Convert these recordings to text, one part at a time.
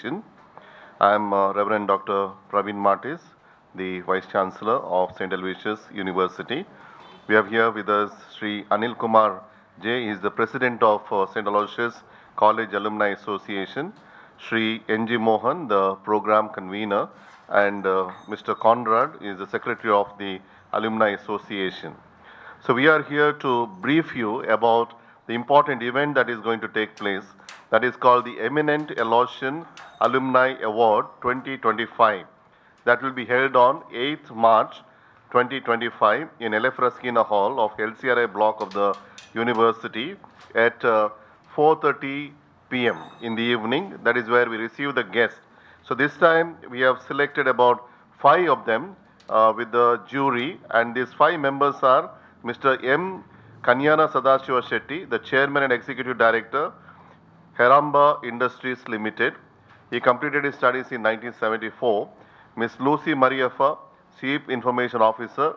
Association. I am Reverend Dr. Praveen Martis, the Vice Chancellor of St. Aloysius University. We have here with us Sri Anil Kumar J. He is the President of St. Aloysius College Alumni Association. Sri N.G. Mohan, the Program Convener, and Mr. Conrad is the Secretary of the Alumni Association. So we are here to brief you about the important event that is going to take place, that is called the Eminent Aloysian Alumni Award 2025. That will be held on 8th March 2025 in Elefraskina Hall of LCRI block of the university at 4:30 p.m. in the evening. That is where we receive the guests. So this time we have selected about 5 of them with the jury, and these 5 members are Mr. M. Kanyana Sadashiva Shetty, the Chairman and Executive Director, Heramba Industries Limited. He completed his studies in 1974. Ms. Lucy Mariaffa, Chief Information Officer,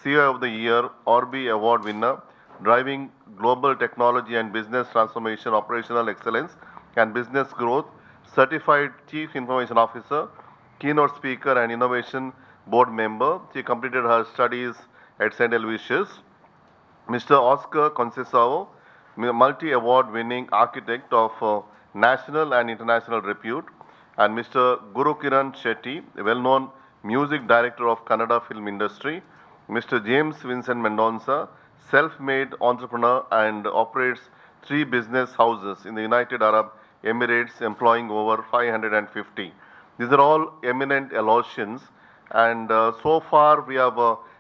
CEO of the Year, Orbi Award winner, driving global technology and business transformation, operational excellence and business growth, certified Chief Information Officer, keynote speaker and innovation board member. She completed her studies at St. Aloysius. Mr. Oscar Conceição, multi-award winning architect of national and international repute, and Mr. Guru Kiran Shetty, a well-known music director of Kannada film industry. Mr. James Vincent Mendonça, self-made entrepreneur and operates 3 business houses in the United Arab Emirates, employing over 550. These are all eminent Aloysians, and so far we have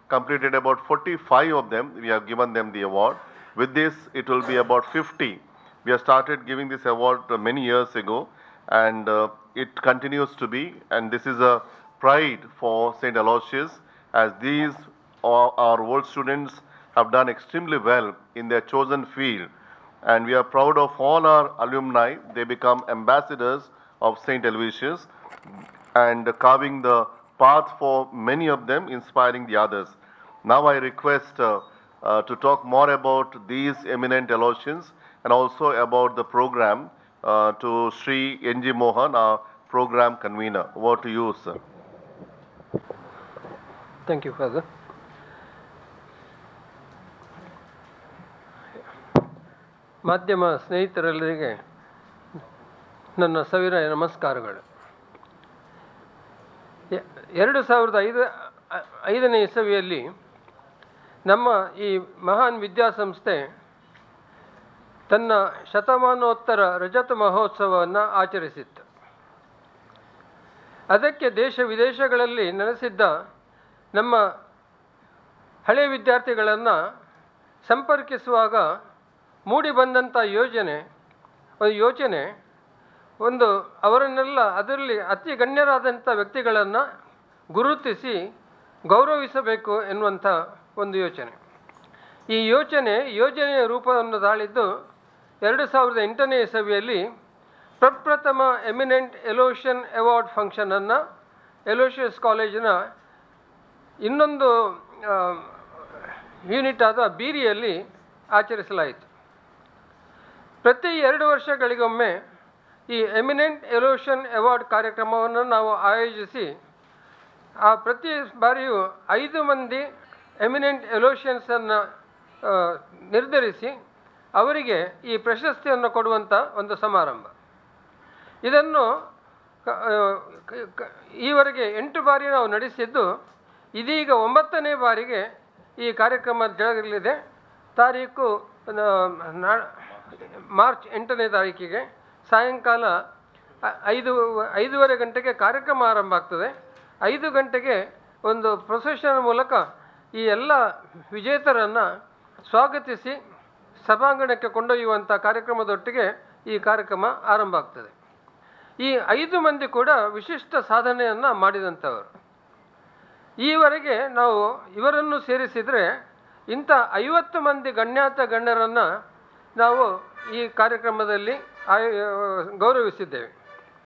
completed about 45 of them. We have given them the award. With this, it will be about 50. We have started giving this award many years ago, and it continues to be, and this is a pride for St. Aloysius, as these our old students have done extremely well in their chosen field, and we are proud of all our alumni. They become ambassadors of St. Aloysius and carving the path for many of them, inspiring the others. Now I request to talk more about these eminent Aloysians and also about the program to Sri N.G. Mohan, our program convener. Over to you, sir. Thank you, Father. ಮಾಧ್ಯಮ ಸ್ನೇಹಿತರೆಲ್ಲರಿಗೆ ನನ್ನ ಸವಿನಯ ನಮಸ್ಕಾರಗಳು. 2005ನೇ ಇಸವಿಯಲ್ಲಿ ನಮ್ಮ ಈ ಮಹಾನ್ ವಿದ್ಯಾಸಂಸ್ಥೆ ತನ್ನ ಶತಮಾನೋತ್ತರ ರಜತ ಮಹೋತ್ಸವವನ್ನು ಆಚರಿಸಿತ್ತು. ಅದಕ್ಕೆ ದೇಶ ವಿದೇಶಗಳಲ್ಲಿ ನೆಲೆಸಿದ್ದ ನಮ್ಮ ಹಳೆಯ ವಿದ್ಯಾರ್ಥಿಗಳನ್ನು ಸಂಪರ್ಕಿಸುವಾಗ ಮೂಡಿ ಬಂದಂಥ ಯೋಚನೆ ಅವರನ್ನೆಲ್ಲ ಅದರಲ್ಲಿ ಅತಿ ಗಣ್ಯರಾದಂಥ ವ್ಯಕ್ತಿಗಳನ್ನು ಗುರುತಿಸಿ ಗೌರವಿಸಬೇಕು ಎನ್ನುವಂಥ ಒಂದು ಯೋಚನೆ. ಈ ಯೋಜನೆಯ ರೂಪವನ್ನು ತಾಳಿದ್ದು 2008ನೇ ಇಸವಿಯಲ್ಲಿ ಪ್ರಪ್ರಥಮ ಎಮಿನೆಂಟ್ ಎಲೋಷಿಯನ್ ಅವಾರ್ಡ್ ಫಂಕ್ಷನನ್ನು ಎಲೋಷಿಯಸ್ ಕಾಲೇಜಿನ ಇನ್ನೊಂದು ಯೂನಿಟ್ ಆದ ಬೀರಿಯಲ್ಲಿ ಆಚರಿಸಲಾಯಿತು. ಪ್ರತಿ 2 ವರ್ಷಗಳಿಗೊಮ್ಮೆ ಈ ಎಮಿನೆಂಟ್ ಎಲೋಷಿಯನ್ ಅವಾರ್ಡ್ ಕಾರ್ಯಕ್ರಮವನ್ನು ನಾವು ಆಯೋಜಿಸಿ ಪ್ರತಿ ಬಾರಿಯೂ 5 ಮಂದಿ ಎಮಿನೆಂಟ್ ಎಲೋಷಿಯನ್ಸನ್ನು ನಿರ್ಧರಿಸಿ ಅವರಿಗೆ ಈ ಪ್ರಶಸ್ತಿಯನ್ನು ಕೊಡುವಂಥ ಒಂದು ಸಮಾರಂಭ. ಇದನ್ನು ಈವರೆಗೆ 8 ಬಾರಿ ನಾವು ನಡೆಸಿದ್ದು, ಇದೀಗ 9ನೇ ಬಾರಿಗೆ ಈ ಕಾರ್ಯಕ್ರಮ ಜರುಗಲಿದೆ. ತಾರೀಕು ಮಾರ್ಚ್ 8ನೇ ತಾರೀಕಿಗೆ ಸಾಯಂಕಾಲ 5:30 ಗಂಟೆಗೆ ಕಾರ್ಯಕ್ರಮ ಆರಂಭ ಆಗ್ತದೆ. 5 ಗಂಟೆಗೆ ಒಂದು ಪ್ರೊಸೆಷನ್ ಮೂಲಕ ಈ ಎಲ್ಲ ವಿಜೇತರನ್ನು ಸ್ವಾಗತಿಸಿ ಸಭಾಂಗಣಕ್ಕೆ ಕೊಂಡೊಯ್ಯುವಂಥ ಕಾರ್ಯಕ್ರಮದೊಟ್ಟಿಗೆ ಈ ಕಾರ್ಯಕ್ರಮ ಆರಂಭ ಆಗ್ತದೆ. ಈ 5 ಮಂದಿ ಕೂಡ ವಿಶಿಷ್ಟ ಸಾಧನೆಯನ್ನು ಮಾಡಿದಂಥವರು. ಈವರೆಗೆ ನಾವು ಇವರನ್ನು ಸೇರಿಸಿದರೆ ಇಂಥ 50 ಮಂದಿ ಗಣ್ಯರನ್ನು ನಾವು ಈ ಕಾರ್ಯಕ್ರಮದಲ್ಲಿ ಗೌರವಿಸಿದ್ದೇವೆ.